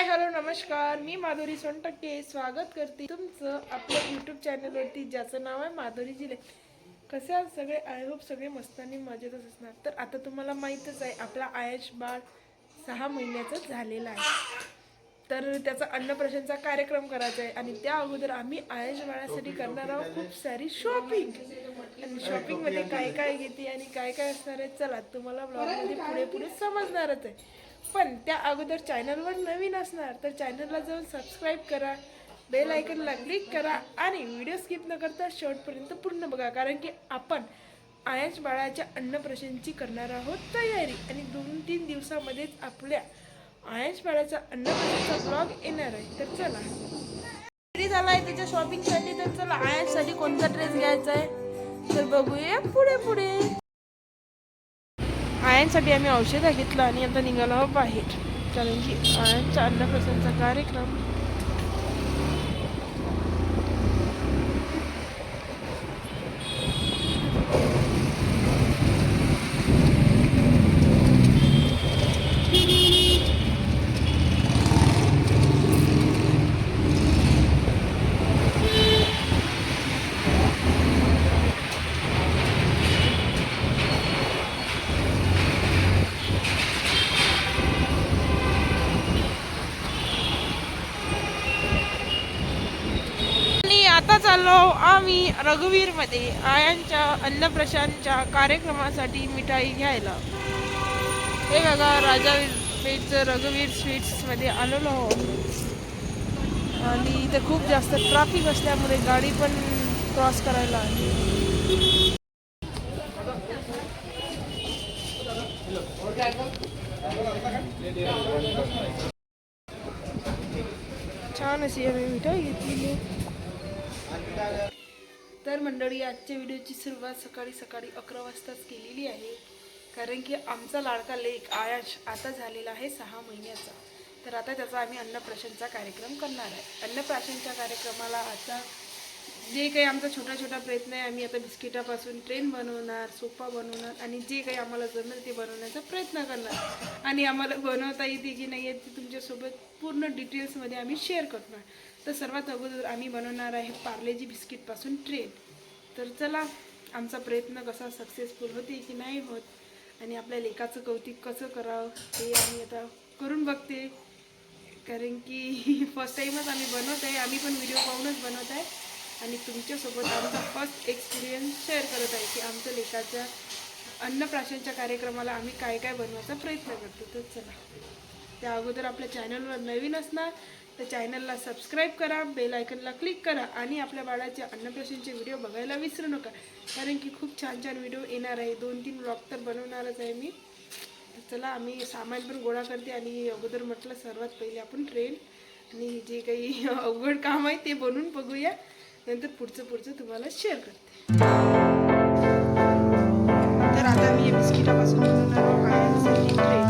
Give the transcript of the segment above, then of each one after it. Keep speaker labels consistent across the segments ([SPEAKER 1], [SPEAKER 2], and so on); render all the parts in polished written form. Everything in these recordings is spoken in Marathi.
[SPEAKER 1] हॅलो नमस्कार, मी माधुरी सोनटक्के स्वागत करते तुमचं आपल्या यूट्यूब चॅनलवरती ज्याचं नाव आहे माधुरी जिले. कसे आहात सगळे? आय होप सगळे मस्तानी मजेतच असणार. तर आता तुम्हाला माहीतच आहे आपला आयुष बाळ 6 महिन्याचं झालेला आहे. तर त्याचा अन्नप्राशनचा कार्यक्रम करायचा आहे आणि त्या अगोदर आम्ही आयुष बाळासाठी करणार आहोत खूप सारी शॉपिंग. आणि शॉपिंगमध्ये काय काय घेते आणि काय काय असणार आहे चला तुम्हाला ब्लॉगमध्ये पुढे पुढे समजणारच आहे. पण त्या अगोदर चॅनलवर नवीन असणार तर चॅनलला जाऊन सबस्क्राईब करा, बेल आयकनला क्लिक करा आणि व्हिडिओ स्किप न करता शेवटपर्यंत पूर्ण बघा. कारण की आपण आयुष बाळाच्या अन्नप्राशनची करणार आहोत तयारी आणि 2-3 दिवसामध्येच आपल्या आयुष बाळाचा अन्नप्राशनचा ब्लॉग येणार आहे. तर चला रेडी झाला आहे त्याच्या शॉपिंगसाठी. तर चला आयुषसाठी कोणता ड्रेस घ्यायचा आहे तर बघूया पुढे पुढे. आयांसाठी आम्ही औषधं घेतलं आणि आता निघालो आहोत बाहेर कारण की आयांच्या अन्नप्राशनचा कार्यक्रम. आता चाललो आम्ही रघुवीरमध्ये आयांच्या अन्नप्राशनच्या कार्यक्रमासाठी मिठाई घ्यायला. हे बघा राजा पेठचं रघुवीर स्वीट्समध्ये आलेलो आहोत आणि इथे खूप जास्त ट्रॅफिक असल्यामुळे गाडी पण क्रॉस करायला आहे. छान अशी आम्ही मिठाई घेतली. तर मंडळी आजच्या व्हिडिओची सुरुवात सकाळी 11 वाजताच केलेली आहे कारण की आमचा लाडका लेक आयुष आता झालेला आहे 6 महिन्याचा. तर आता त्याचा आम्ही अन्नप्राशनचा कार्यक्रम करणार आहे. अन्नप्राशनच्या कार्यक्रमाला आता जे काही आमचा छोटा प्रयत्न आहे आम्ही आता बिस्किटापासून ट्रेन बनवणार, सोफा बनवणार आणि जे काही आम्हाला जमेल ते बनवण्याचा प्रयत्न करणार आणि आम्हाला बनवता येते की नाही येते ते तुमच्यासोबत पूर्ण डिटेल्समध्ये आम्ही शेअर करणार. तर सर्वात अगोदर आम्ही बनवणार आहे पार्लेजी बिस्किटपासून ट्रेन. तर चला आमचा प्रयत्न कसा सक्सेसफुल होते की नाही होत आणि आपल्या लेकाचं कौतुक कसं करावं ते आम्ही आता करून बघते कारण की फर्स्ट टाईमच आम्ही बनवत आहे. आम्ही पण व्हिडिओ पाहूनच बनवत आहे आणि तुमच्यासोबत आमचा फर्स्ट एक्सपिरियन्स शेअर करत आहे की आमच्या लेकाच्या अन्नप्राशनच्या कार्यक्रमाला आम्ही काय काय बनवायचा प्रयत्न करतो. तर चला त्या अगोदर आपल्या चॅनलवर नवीन असणार तर चॅनलला सबस्क्राईब करा, बेल आयकनला क्लिक करा आणि आपल्या बाळाचे अन्नप्राशनचे व्हिडिओ बघायला विसरू नका कारण की खूप छान छान व्हिडिओ येणार आहे. 2-3 व्लॉग तर बनवणारच आहे मी. चला आम्ही सामान पण गोळा करते आणि अगोदर म्हटलं सर्वात पहिले आपण ट्रेन आणि जे काही अवघड काम आहे ते बनवून बघूया, नंतर पुढचं तुम्हाला शेअर करते. तर आता मी या बिस्किटापासून बनवणार आयांसाठी ट्रेन.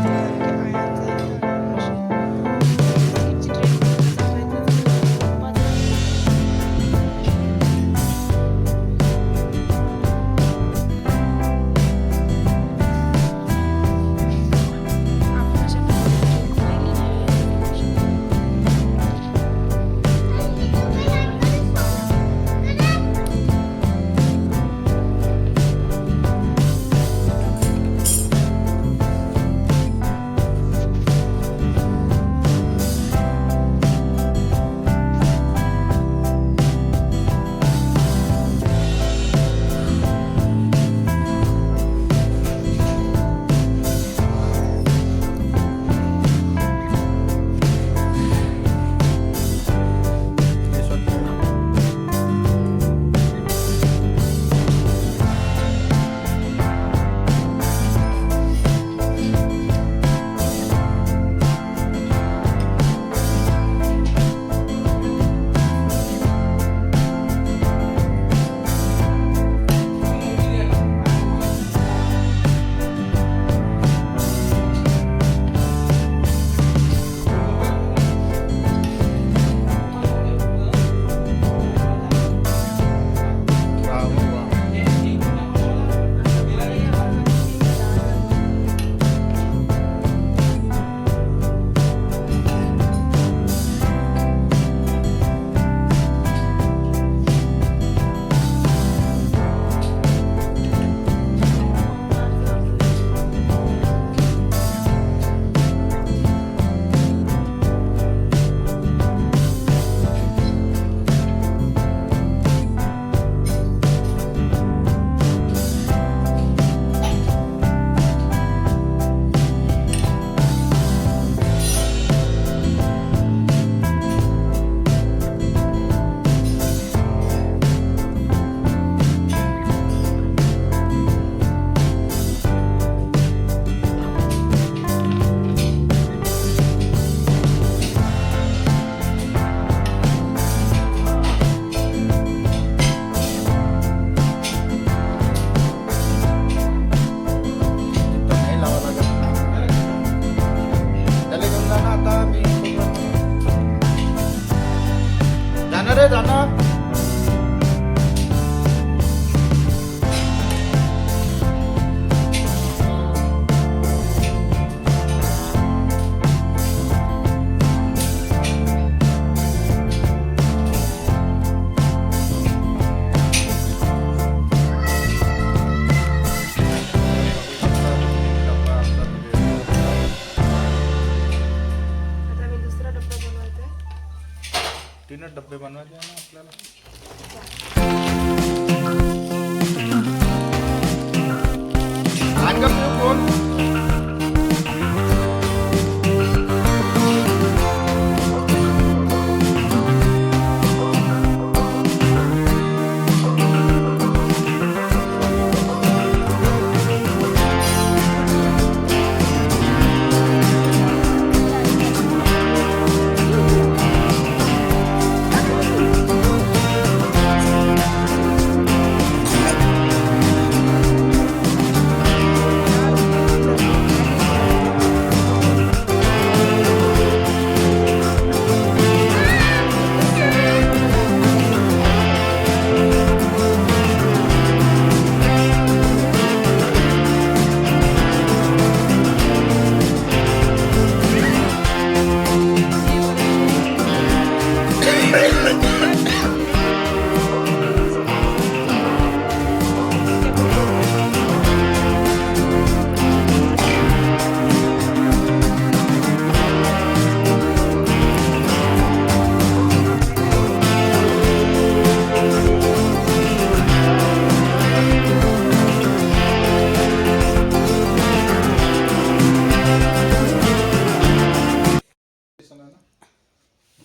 [SPEAKER 2] तीनच डब्बे बनवायचे आहे ना आपल्याला.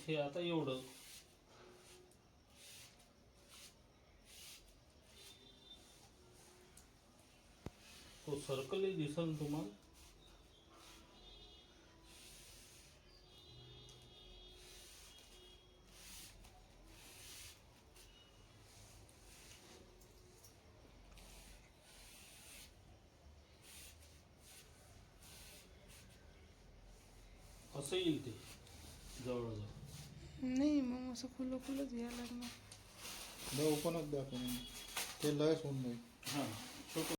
[SPEAKER 3] हे आता एवढं तो सर्कल दिसल तुम्हाला. असं येईल ते जवळजवळ.
[SPEAKER 1] नाही मग असं खुलं खुलंच घ्यायला लागणार.
[SPEAKER 2] ओपनच द्या तुम्ही, ते लयच होऊन जाईल.
[SPEAKER 3] हां छोटं.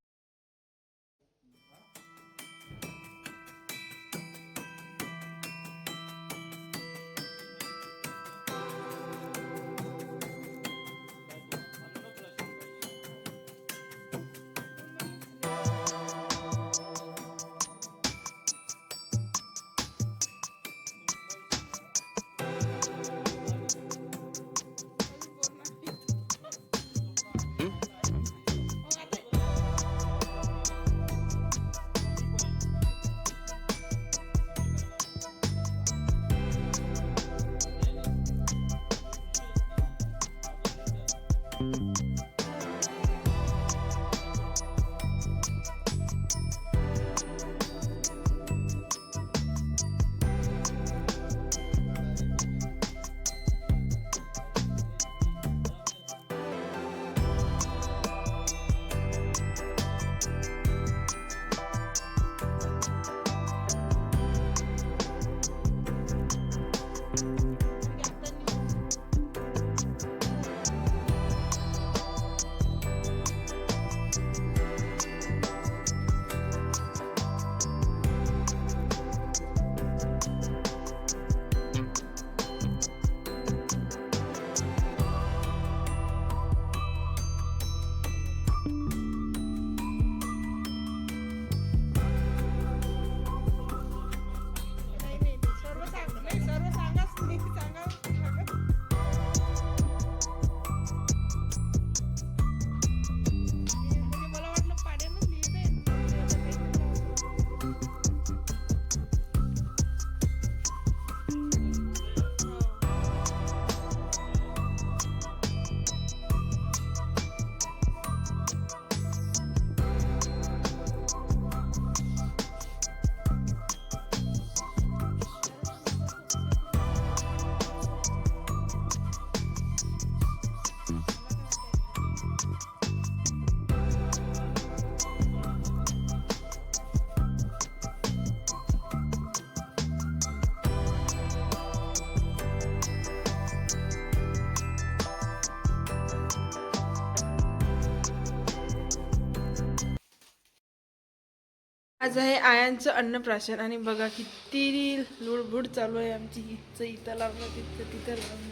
[SPEAKER 1] आज आहे आयांचं अन्नप्राशन आणि बघा किती लुडबुड चालू आहे आमची. इथं लावणं तिथं लावणं,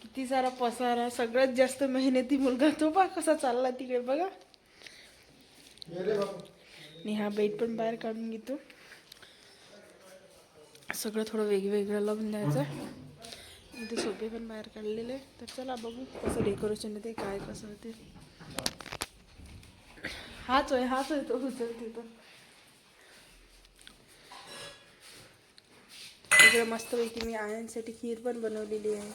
[SPEAKER 1] किती सारा पसारा. सगळ्यात जास्त मेहनती मुलगा तो बा कसा चालला तिकडे बघा. आणि हा बेड पण बाहेर काढून घेतो. सगळं थोडं वेगवेगळं लावून द्यायचं. ते सोपे पण बाहेर काढलेले. तर चला बघू कसं डेकोरेशन होते, काय कसं होते. हाच होय तो उचलते तो. इकडे मस्तपैकी मी आयांसाठी खीर पण बनवलेली आहे.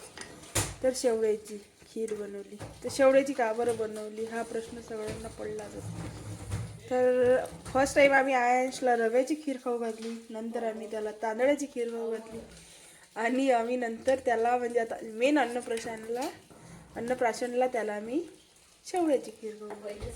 [SPEAKER 1] तर शेवळ्याची खीर बनवली. तर शेवळ्याची का बरं बनवली हा प्रश्न सगळ्यांना पडला जातो. तर फर्स्ट टाईम आम्ही आयांशला रव्याची खीर खाऊ घातली, नंतर आम्ही त्याला तांदळाची खीर खाऊ घातली, आणि आम्ही नंतर त्याला म्हणजे आता मेन अन्नप्राशनला त्याला आम्ही शेवळ्याची खीर खाऊ घातली.